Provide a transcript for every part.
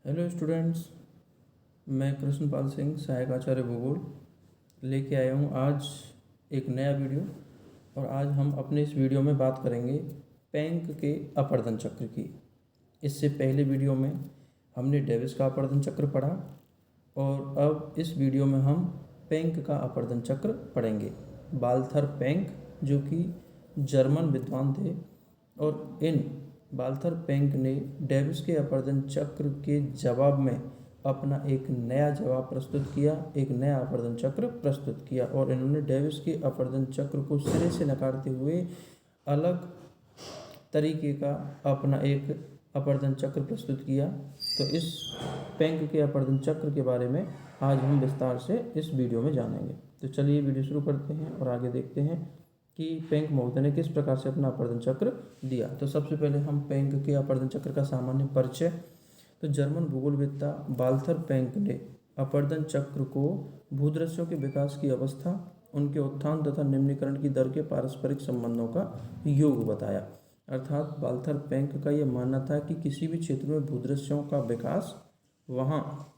Hello students, मैं कृष्णपाल सिंह, सहायक आचार्य भूगोल लेके आया हूँ आज एक नया वीडियो। और आज हम अपने इस वीडियो में बात करेंगे पेंक के अपवर्तन चक्र की। इससे पहले वीडियो में हमने डेविस का अपवर्तन चक्र पढ़ा और अब इस वीडियो में हम पेंक का अपवर्तन चक्र पढ़ेंगे। वाल्थर पेंक जो कि जर्मन विद्वान थे और इन वाल्थर पेंक ने डेविस के अपवर्तन चक्र के जवाब में अपना एक नया जवाब प्रस्तुत किया, एक नया अपवर्तन चक्र प्रस्तुत किया। और इन्होंने डेविस के अपवर्तन चक्र को सिरे से नकारते हुए अलग तरीके का अपना एक अपवर्तन चक्र प्रस्तुत किया। तो इस पेंक के अपवर्तन चक्र के बारे में आज हम विस्तार से इस वीडियो में जानेंगे। तो चलिए वीडियो शुरू करते हैं और आगे देखते हैं कि पेंक महोदय ने किस प्रकार से अपना अपवर्तन चक्र दिया। तो सबसे पहले हम पेंक के अपवर्तन चक्र का सामान्य परिचय। तो जर्मन भूगोलवेत्ता वाल्थर पेंक ने अपवर्तन चक्र को भूदृश्यों के विकास की अवस्था, उनके उत्थान तथा निम्नीकरण की दर के पारस्परिक संबंधों का योग बताया। अर्थात वाल्थर पेंक का यह मानना था कि किसी भी क्षेत्र में भूदृश्यों का विकास वहाँ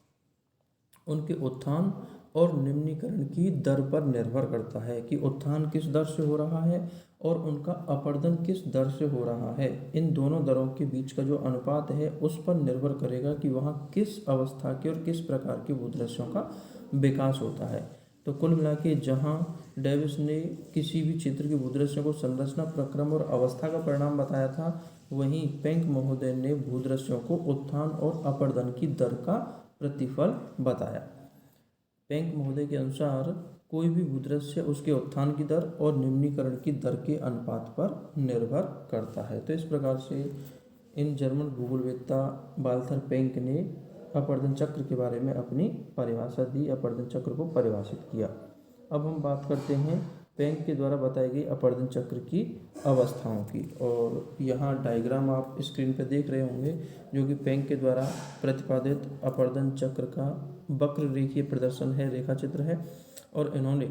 उनके उत्थान और निम्नीकरण की दर पर निर्भर करता है कि उत्थान किस दर से हो रहा है और उनका अपवर्तन किस दर से हो रहा है। इन दोनों दरों के बीच का जो अनुपात है उस पर निर्भर करेगा कि वहाँ किस अवस्था के और किस प्रकार के भूदृश्यों का विकास होता है। तो कुल मिला के जहाँ डेविस ने किसी भी क्षेत्र के भूदृश्यों को संरचना, प्रक्रम और अवस्था का परिणाम बताया था, वहीं पेंक महोदय ने भूदृश्यों को उत्थान और अपवर्तन की दर का प्रतिफल बताया। पेंक महोदय के अनुसार कोई भी भूदृश्य उसके उत्थान की दर और निम्नीकरण की दर के अनुपात पर निर्भर करता है। तो इस प्रकार से इन जर्मन भूगोलवेत्ता वाल्थर पेंक ने अपवर्तन चक्र के बारे में अपनी परिभाषा दी, अपवर्तन चक्र को परिभाषित किया। अब हम बात करते हैं पेंक के द्वारा बताई गई अपवर्तन चक्र की अवस्थाओं की। और यहाँ डायग्राम आप स्क्रीन पर देख रहे होंगे जो कि पेंक के द्वारा प्रतिपादित अपवर्तन चक्र का वक्र रेखीय प्रदर्शन है, रेखा चित्र है। और इन्होंने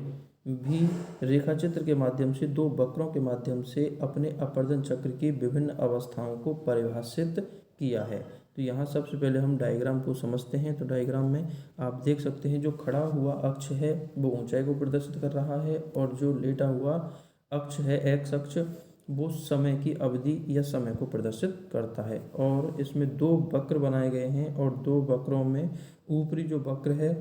भी रेखा चित्र के माध्यम से दो वक्रों के माध्यम से अपने अपवर्तन चक्र की विभिन्न अवस्थाओं को परिभाषित किया है। तो यहाँ सबसे पहले हम डायग्राम को समझते हैं। तो डायग्राम में आप देख सकते हैं जो खड़ा हुआ अक्ष है वो ऊंचाई को प्रदर्शित कर रहा है और जो लेटा हुआ अक्ष है, एक्स अक्ष, वो समय की अवधि या समय को प्रदर्शित करता है। और इसमें दो वक्र बनाए गए हैं और दो वक्रों में ऊपरी जो वक्र है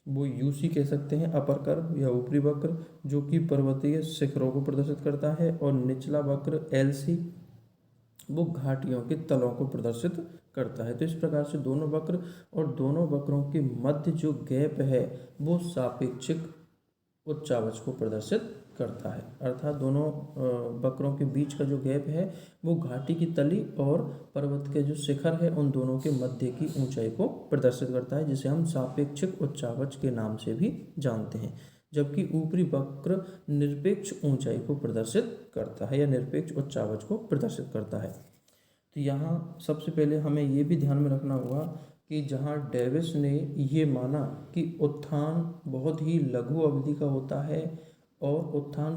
वो यूसी कह सकते हैं, अपर कर्व या ऊपरी वक्र, जो कि पर्वतीय शिखरों को प्रदर्शित करता है, और निचला वक्र एलसी वो घाटियों के तलों को प्रदर्शित करता है। तो इस प्रकार से दोनों वक्र और दोनों वक्रों के मध्य जो गैप है वो सापेक्षिक उच्चावच को प्रदर्शित करता है। अर्थात दोनों वक्रों के बीच का जो गैप है वो घाटी की तली और पर्वत के जो शिखर है उन दोनों के मध्य की ऊंचाई को प्रदर्शित करता है, जिसे हम सापेक्षिक उच्चावच के नाम से भी जानते हैं। जबकि ऊपरी वक्र निरपेक्ष ऊंचाई को प्रदर्शित करता है या निरपेक्ष उच्चावच को प्रदर्शित करता है। तो यहाँ सबसे पहले हमें ये भी ध्यान में रखना होगा कि जहाँ डेविस ने ये माना कि उत्थान बहुत ही लघु अवधि का होता है और उत्थान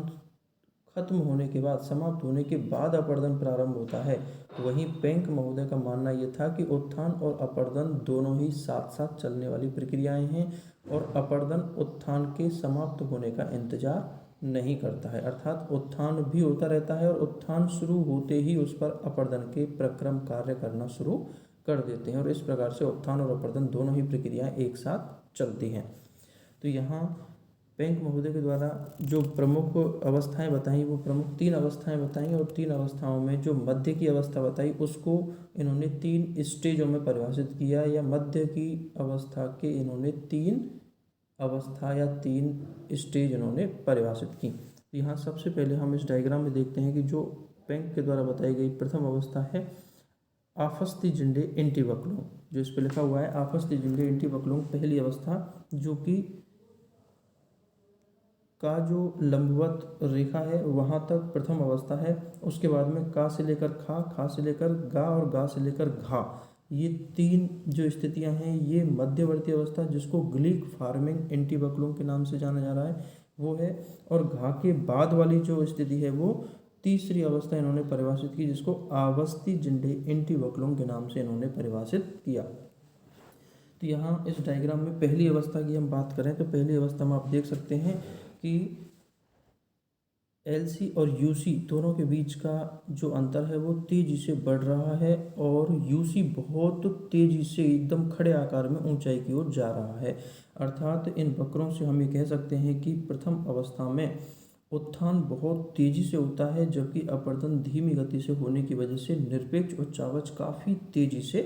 खत्म होने के बाद, समाप्त होने के बाद अपवर्तन प्रारंभ होता है, वहीं पेंक महोदय का मानना ये था कि उत्थान और अपवर्तन दोनों ही साथ साथ चलने वाली प्रक्रियाएं हैं और अपवर्तन उत्थान के समाप्त होने का इंतजार नहीं करता है। अर्थात उत्थान भी होता रहता है और उत्थान शुरू होते ही उस पर अपवर्तन के प्रक्रम कार्य करना शुरू कर देते हैं और इस प्रकार से उत्थान और अपवर्तन दोनों ही प्रक्रियाएं एक साथ चलती हैं। तो यहाँ पेंक महोदय के द्वारा जो प्रमुख अवस्थाएं बताई वो प्रमुख तीन अवस्थाएं बताई और तीन अवस्थाओं में जो मध्य की अवस्था बताई उसको इन्होंने तीन स्टेजों में परिभाषित किया, या मध्य की अवस्था के इन्होंने तीन अवस्था या तीन स्टेज इन्होंने परिभाषित की। यहाँ सबसे पहले हम इस डायग्राम में देखते हैं कि जो पेंक के द्वारा बताई गई प्रथम अवस्था है आफस्तिजिंडे इंटीवक्लुम, जो इस पर लिखा हुआ है आफस्तिजिंडे इंटीवक्लुम, पहली अवस्था, जो कि का जो लंबवत रेखा है वहाँ तक प्रथम अवस्था है। उसके बाद में का से लेकर खा, खा से लेकर गा और गा से लेकर घा, ये तीन जो स्थितियां हैं ये मध्यवर्ती अवस्था, जिसको ग्लीक फार्मिंग एंटीबक्लुम के नाम से जाना जा रहा है, वो है। और घा के बाद वाली जो स्थिति है वो तीसरी अवस्था इन्होंने परिभाषित की, जिसको आवस्थी जिंडे एंटीबक्लुम के नाम से इन्होंने परिभाषित किया। तो यहाँ इस डायग्राम में पहली अवस्था की हम बात करें तो पहली अवस्था में आप देख सकते हैं कि एलसी और यूसी दोनों के बीच का जो अंतर है वो तेज़ी से बढ़ रहा है और यूसी बहुत तेज़ी से एकदम खड़े आकार में ऊंचाई की ओर जा रहा है। अर्थात इन वक्रों से हम ये कह सकते हैं कि प्रथम अवस्था में उत्थान बहुत तेज़ी से होता है, जबकि अपवर्तन धीमी गति से होने की वजह से निरपेक्ष उच्चावच काफ़ी तेज़ी से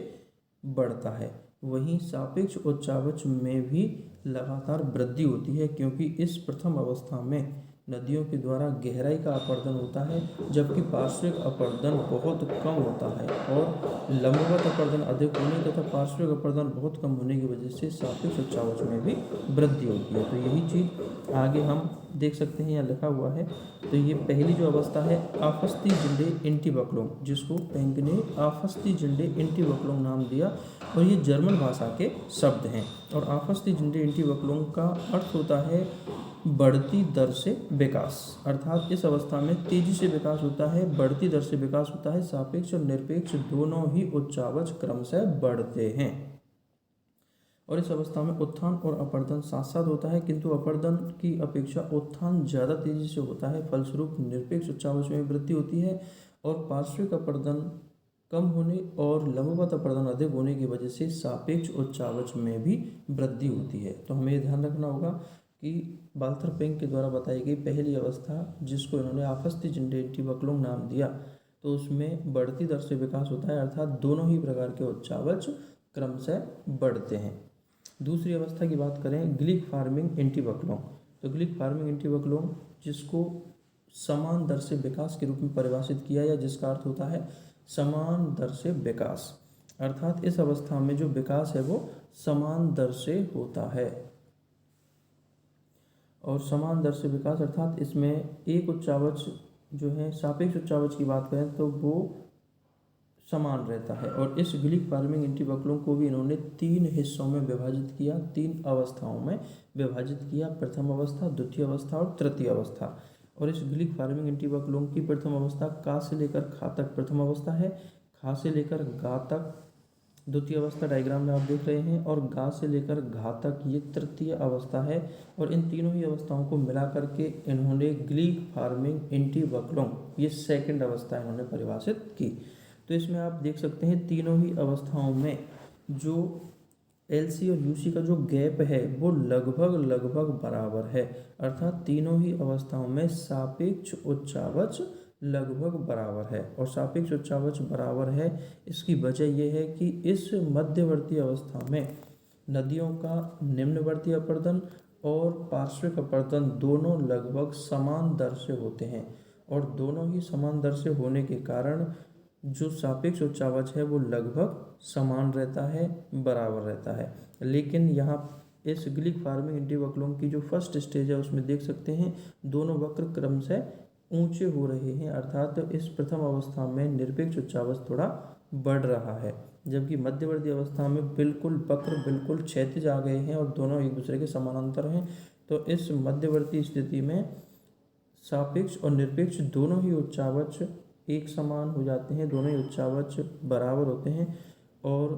बढ़ता है। वहीं सापेक्ष उच्चावच में भी लगातार वृद्धि होती है, क्योंकि इस प्रथम अवस्था में नदियों के द्वारा गहराई का अपवर्तन होता है, जबकि पार्श्विक अपवर्तन बहुत कम होता है और लंबवत अपवर्तन अधिक होने तथा पार्श्विक अपवर्तन बहुत कम होने की वजह से सापेक्ष उच्चावच में भी वृद्धि होती है। तो यही चीज़ आगे हम देख सकते हैं, यहाँ लिखा हुआ है। तो ये पहली जो अवस्था है आफस्ती जिंडे इंटीबक्लोंग, जिसको पेंक ने आफस्ती जिंडे इंटीबक्लोंग नाम दिया, और ये जर्मन भाषा के शब्द हैं। और आफस्ती जिंडे इंटीबक्लोंग का अर्थ होता है बढ़ती दर से विकास। अर्थात इस अवस्था में तेजी से विकास होता है, बढ़ती दर से विकास होता है। सापेक्ष और निरपेक्ष दोनों ही उच्चावच क्रमशः बढ़ते हैं और इस अवस्था में उत्थान और अपवर्तन साथ साथ होता है, किंतु अपवर्तन की अपेक्षा उत्थान ज़्यादा तेजी से होता है। फलस्वरूप निरपेक्ष उच्चावच में वृद्धि होती है और पार्श्विक अपवर्तन कम होने और लंबवत अपवर्तन अधिक होने की वजह से सापेक्ष उच्चावच में भी वृद्धि होती है। तो हमें ये ध्यान रखना होगा कि वाल्थर पेंक के द्वारा बताई गई पहली अवस्था, जिसको इन्होंने आफस्ती जिंडे इंटीबक्लोंग नाम दिया, तो उसमें बढ़ती दर से विकास होता है, अर्थात दोनों ही प्रकार के उच्चावच क्रमशः बढ़ते हैं। दूसरी अवस्था की बात करें ग्लिक फार्मिंग इंटीबक्लोंग, तो ग्लिक फार्मिंग इंटीबक्लोंग जिसको समान दर से विकास के रूप में परिभाषित किया, या जिसका अर्थ होता है समान दर से विकास। अर्थात इस अवस्था में जो विकास है वो समान दर से होता है, और समान दर से विकास अर्थात इसमें एक उच्चावच जो है सापेक्ष उच्चावच की बात करें तो वो समान रहता है। और इस ग्लिक फार्मिंग इंटीबक्लोंग को भी इन्होंने 3 हिस्सों में विभाजित किया, 3 अवस्थाओं में विभाजित किया, प्रथम अवस्था, द्वितीय अवस्था और तृतीय अवस्था। और इस ग्लिक फार्मिंग इंटीबक्लोंग की प्रथम अवस्था का से लेकर खा तक प्रथम अवस्था है, खा से लेकर गा तक द्वितीय अवस्था डायग्राम में आप देख रहे हैं, और गा से लेकर घा तक ये तृतीय अवस्था है। और इन तीनों ही अवस्थाओं को मिला करके इन्होंने ग्लिक फार्मिंग इंटीबक्लोंग ये सेकंड अवस्था इन्होंने परिभाषित की। तो इसमें आप देख सकते हैं तीनों ही अवस्थाओं में जो एलसी और यूसी का जो गैप है वो लगभग बराबर है, अर्थात तीनों ही अवस्थाओं में सापेक्ष उच्चावच लगभग बराबर है। और सापेक्ष उच्चावच बराबर है, इसकी वजह यह है कि इस मध्यवर्ती अवस्था में नदियों का निम्नवर्ती अपवर्तन और पार्श्विक अपवर्तन दोनों लगभग समान दर से होते हैं, और दोनों ही समान दर से होने के कारण जो सापेक्ष उच्चावच है वो लगभग समान रहता है, बराबर रहता है। लेकिन यहाँ इस ग्लिक फार्मिंग इंटीबक्लोंग की जो फर्स्ट स्टेज है उसमें देख सकते हैं दोनों वक्र क्रमशः ऊंचे हो रहे हैं, अर्थात इस प्रथम अवस्था में निरपेक्ष उच्चावच थोड़ा बढ़ रहा है, जबकि मध्यवर्ती अवस्था में वक्र बिल्कुल क्षैतिज आ गए हैं और दोनों एक दूसरे के समानांतर हैं। तो इस मध्यवर्ती स्थिति में सापेक्ष और निरपेक्ष दोनों ही उच्चावच एक समान हो जाते हैं, दोनों ही उच्चावच बराबर होते हैं। और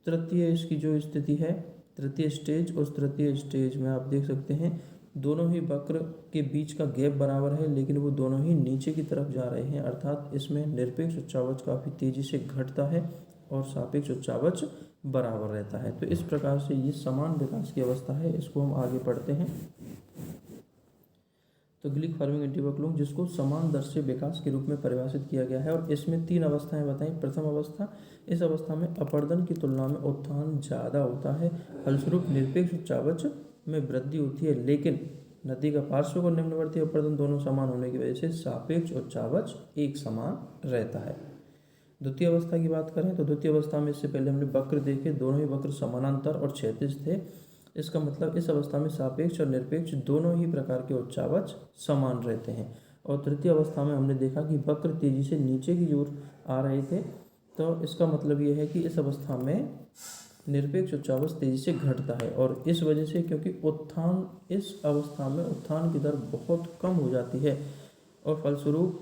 तृतीय इसकी जो स्थिति है, तृतीय स्टेज, उस तृतीय स्टेज में आप देख सकते हैं दोनों ही वक्र के बीच का गैप बराबर है, लेकिन वो दोनों ही नीचे की तरफ जा रहे हैं, अर्थात इसमें निरपेक्ष उच्चावच काफ़ी तेज़ी से घटता है और सापेक्ष उच्चावच बराबर रहता है। तो इस प्रकार से ये समान विकास की अवस्था है। इसको हम आगे पढ़ते हैं। तो ग्लिक फार्मिंग इंटीबक्लोंग जिसको समान दर से विकास के रूप में परिभाषित किया गया है, और इसमें 3 अवस्थाएं बताई। प्रथम अवस्था, इस अवस्था में अपवर्तन की तुलना में उत्थान ज़्यादा होता है, फलस्वरूप निरपेक्ष उच्चावच में वृद्धि होती है, लेकिन नदी का पार्श्विक और निम्नवर्ती अपवर्तन दोनों समान होने की वजह से सापेक्ष उच्चावच एक समान रहता है। द्वितीय अवस्था की बात करें तो द्वितीय अवस्था में इससे पहले हमने वक्र देखे, दोनों ही वक्र समानांतर और क्षैतिज थे। इसका मतलब इस अवस्था में सापेक्ष और निरपेक्ष दोनों ही प्रकार के उच्चावच समान रहते हैं। और तृतीय अवस्था में हमने देखा कि वक्र तेजी से नीचे की ओर आ रहे थे, तो इसका मतलब ये है कि इस अवस्था में निरपेक्ष उच्चावच तेजी से घटता है, और इस वजह से क्योंकि उत्थान इस अवस्था में उत्थान की दर बहुत कम हो जाती है, और फलस्वरूप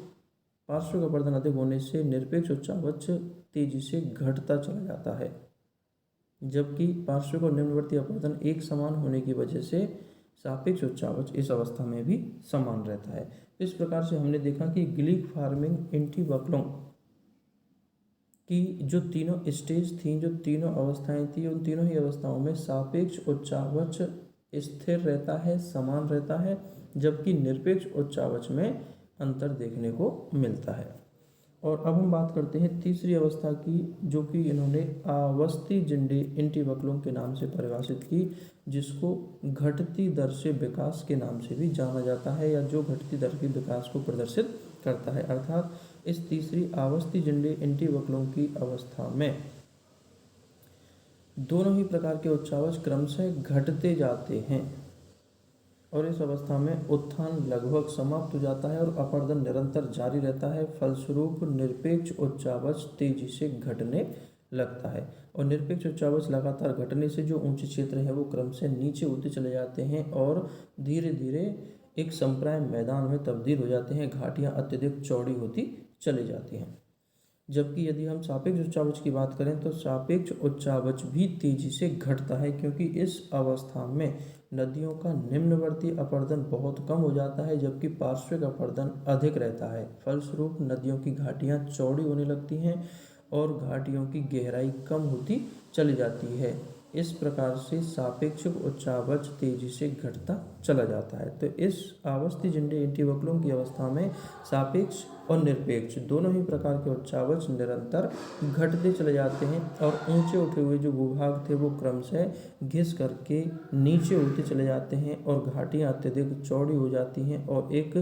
पार्श्विक अपवर्तन अधिक होने से निरपेक्ष उच्चावच तेजी से घटता चला जाता है। जबकि पार्श्विक और निम्नवर्ती अपवर्तन एक समान होने की वजह से सापेक्ष उच्चावच इस अवस्था में भी समान रहता है। इस प्रकार से हमने देखा कि गिलिक फार्मिंग एंटीबक्लों की जो तीनों स्टेज थी, जो तीनों अवस्थाएं थी, उन तीनों ही अवस्थाओं में सापेक्ष उच्चावच स्थिर रहता है, समान रहता है, जबकि निरपेक्ष उच्चावच में अंतर देखने को मिलता है। और अब हम बात करते हैं तीसरी अवस्था की, जो कि इन्होंने आवर्ती जिंडे एंटीबक्लों के नाम से परिभाषित की, जिसको घटती दर से विकास के नाम से भी जाना जाता है, या जो घटती दर के विकास को प्रदर्शित करता है। अर्थात इस तीसरी आवर्ती जिंडे एंटीबक्लों की अवस्था में दोनों ही प्रकार के उच्चावच क्रमशः घटते जाते हैं और इस अवस्था में उत्थान लगभग समाप्त हो जाता है और अपवर्तन निरंतर जारी रहता है। फलस्वरूप निरपेक्ष उच्चावच तेजी से घटने लगता है और निरपेक्ष उच्चावच लगातार घटने से जो ऊंचे क्षेत्र हैं वो क्रमशः नीचे होते चले जाते हैं और धीरे धीरे एक संप्राय मैदान में तब्दील हो जाते हैं। घाटियाँ अत्यधिक चौड़ी होती चली जाती हैं। जबकि यदि हम सापेक्ष उच्चावच की बात करें तो सापेक्ष उच्चावच भी तेजी से घटता है, क्योंकि इस अवस्था में नदियों का निम्नवर्ती अपवर्तन बहुत कम हो जाता है, जबकि पार्श्विक अपवर्तन अधिक रहता है। फलस्वरूप नदियों की घाटियाँ चौड़ी होने लगती हैं और घाटियों की गहराई कम होती चली जाती है। इस प्रकार से सापेक्ष उच्चावच तेजी से घटता चला जाता है। तो इस आवर्ती जिंडे एंटीबक्लों की अवस्था में सापेक्ष और निरपेक्ष दोनों ही प्रकार के उच्चावच निरंतर घटते चले जाते हैं और ऊंचे उठे हुए जो भूभाग थे वो क्रमशः घिस करके नीचे होते चले जाते हैं और घाटियाँ अत्यधिक चौड़ी हो जाती हैं और एक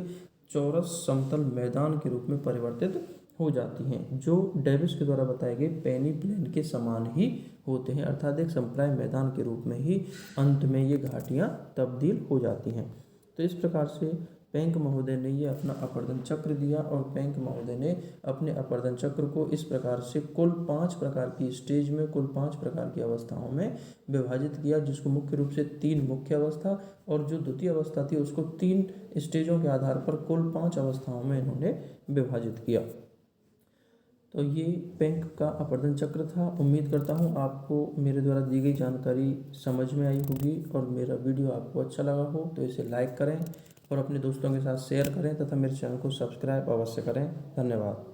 चौरस समतल मैदान के रूप में परिवर्तित हो जाती हैं, जो डेविस के द्वारा बताए गए पेनी प्लेन के समान ही होते हैं। अर्थात एक संप्राय मैदान के रूप में ही अंत में ये घाटियाँ तब्दील हो जाती हैं। तो इस प्रकार से पेंक महोदय ने ये अपना अपवर्तन चक्र दिया और पेंक महोदय ने अपने अपवर्तन चक्र को इस प्रकार से कुल 5 प्रकार की स्टेज में, कुल 5 प्रकार की अवस्थाओं में विभाजित किया, जिसको मुख्य रूप से 3 मुख्य अवस्था और जो द्वितीय अवस्था थी उसको 3 स्टेजों के आधार पर कुल 5 अवस्थाओं में इन्होंने विभाजित किया। तो ये पेंक का अपवर्तन चक्र था। उम्मीद करता हूँ आपको मेरे द्वारा दी गई जानकारी समझ में आई होगी और मेरा वीडियो आपको अच्छा लगा हो तो इसे लाइक करें और अपने दोस्तों के साथ शेयर करें तथा मेरे चैनल को सब्सक्राइब अवश्य करें। धन्यवाद।